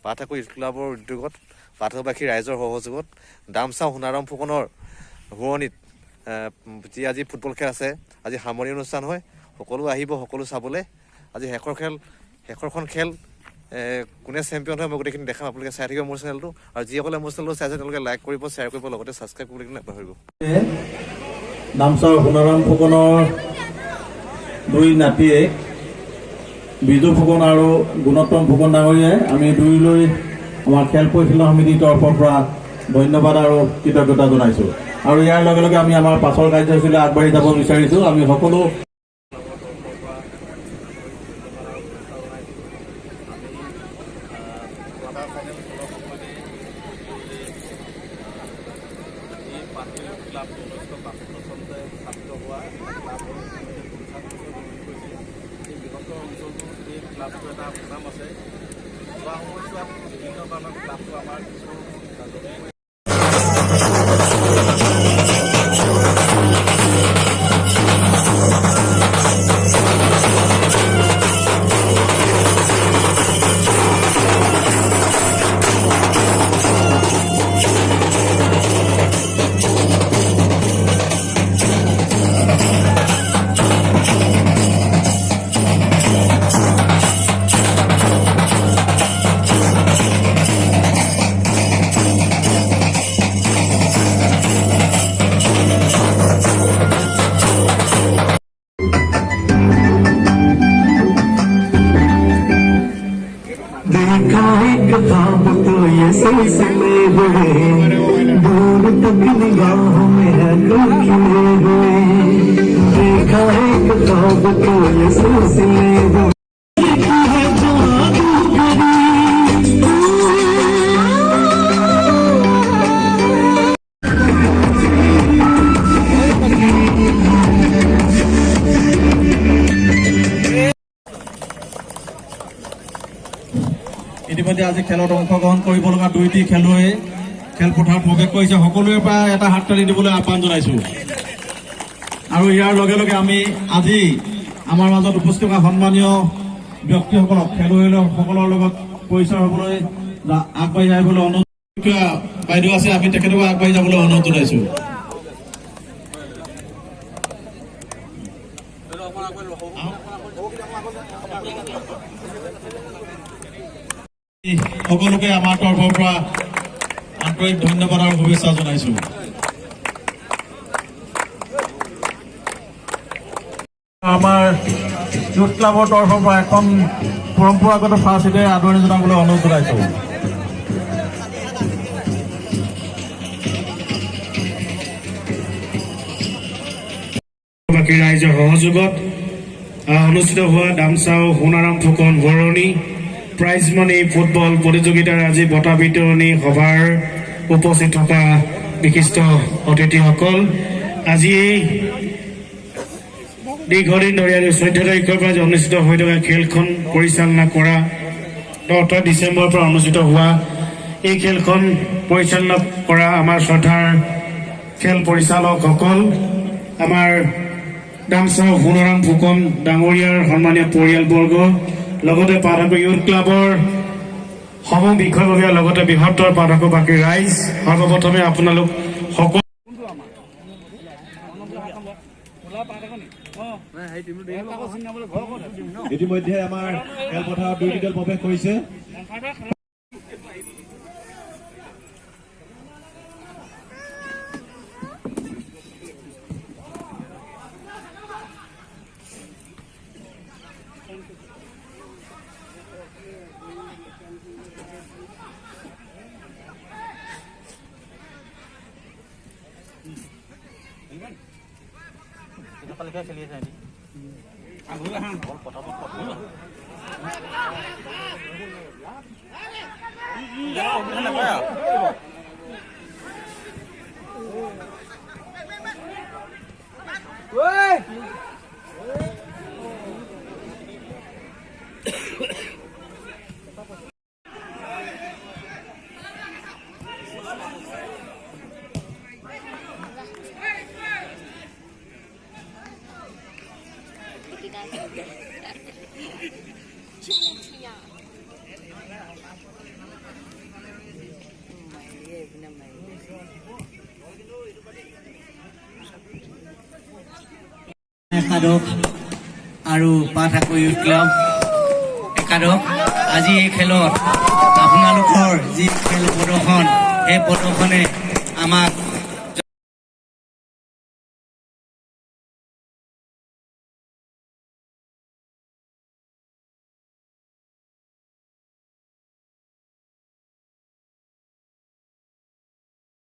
পাঠাকো youth ক্লাবৰ উদ্যোগত পাঠাকবাসী ৰাইজৰ সহযোগত ডামচাও সোণাৰাম ফুকনৰ শুৱনিত যি আজি ফুটবল খেল আছে, আজি সামৰণি অনুষ্ঠান হয়। সকলো আহিব, সকলো চাবলৈ। আজি শেষৰখন খেল কোনে চেম্পিয়ন হয় মই গোটেইখিনি দেখাম। আপোনালোকে চাই থাকিব মোৰ চেনেলটো, আৰু যিসকলে মোৰ চেনেলটো চাইছে তেওঁলোকে লাইক কৰিব, শ্বেয়াৰ কৰিব, লগতে ছাবস্ক্ৰাইব কৰিবলৈ নাপাহৰিব। ডামচাও সোণাৰাম ফুকনৰ দুই নাতিয়ে বিজু ফুকন আৰু গুণোত্তম ফুকন ডাঙৰীয়াই আমি দুয়োলৈ আমাৰ খেল পৰিচালনা সমিতিৰ তৰফৰ পৰা ধন্যবাদ আৰু কৃতজ্ঞতা জনাইছোঁ। আৰু ইয়াৰ লগে লগে আমি আমাৰ পাছৰ কাৰ্যসূচীলৈ আগবাঢ়ি যাব বিচাৰিছোঁ। আমি সকলো ক্লাবটো এটা নাম আছে। যোৱা সময়ছোৱাত বিভিন্ন কাৰণত ক্লাবটো আমাৰ सिलसिले हुए दूर तक निगाह में है खिले हुए देखा एक ख्वाब तो ये सिलसिले हुए ইতিমধ্যে আজি খেলত অংশগ্ৰহণ কৰিব লগা দুইটি খেলুৱৈ খেলপথাৰত প্ৰৱেশ কৰিছে। সকলোৰে পৰা এটা হাততালি দিবলৈ আহ্বান জনাইছো। আৰু ইয়াৰ লগে লগে আমি আজি আমাৰ মাজত উপস্থিত থকা সন্মানীয় ব্যক্তিসকলক খেলুৱৈসকলৰ লগত পৰিচয় হ'বলৈ আগবাঢ়ি আহিবলৈ অনুৰোধ বাইদেউ আছে, আমি তেখেতক আগবাঢ়ি যাবলৈ অনুৰোধ জনাইছো। সকলোকে আমাৰ তৰফৰ পৰা আন্তৰিক ধন্যবাদ আৰু শুভেচ্ছা জনাইছো। আমাৰ ইউথ ক্লাবৰ তৰফৰ পৰা এখন পৰম্পৰাগত ফাৰ্ষ্ট হিটে আদৰণি জনাবলৈ অনুৰোধ জনাইছো। বাকী ৰাইজৰ সহযোগত অনুষ্ঠিত হোৱা ডামচাও সোণাৰাম ফুকন বৰণী প্ৰাইজ মানি ফুটবল প্ৰতিযোগিতাৰ আজি বঁটা বিতৰণী সভাৰ উপস্থিত থকা বিশিষ্ট অতিথিসকল, আজি এই দীৰ্ঘদিন ধৰি 14 তাৰিখৰ পৰা অনুষ্ঠিত হৈ থকা খেলখন পৰিচালনা কৰা 10 ডিচেম্বৰৰ পৰা অনুষ্ঠিত হোৱা এই খেলখন পৰিচালনা কৰা আমাৰ শ্ৰদ্ধাৰ খেল পৰিচালকসকল, আমাৰ ডামচাও সোণাৰাম ফুকন ডাঙৰীয়াৰ সন্মানীয় পৰিয়ালবৰ্গ, লগতে পাঠাকো ইউথ ক্লাবৰ সমবিষয়ববীয়া লগতে বৃহত্তৰ পাঠাকোবাসী ৰাইজ, সৰ্বপ্ৰথমে আপোনালোক সকলো ইতিমধ্যে আমাৰ খেলপথাৰত দুইটি দল প্ৰৱেশ কৰিছে। খেলি আছে একাদশ আৰু পাঠাকো ইউথ ক্লাব একাদশ আজি এই খেলত আপোনালোকৰ যি খেল প্ৰদৰ্শন সেই প্ৰদৰ্শনে আমাক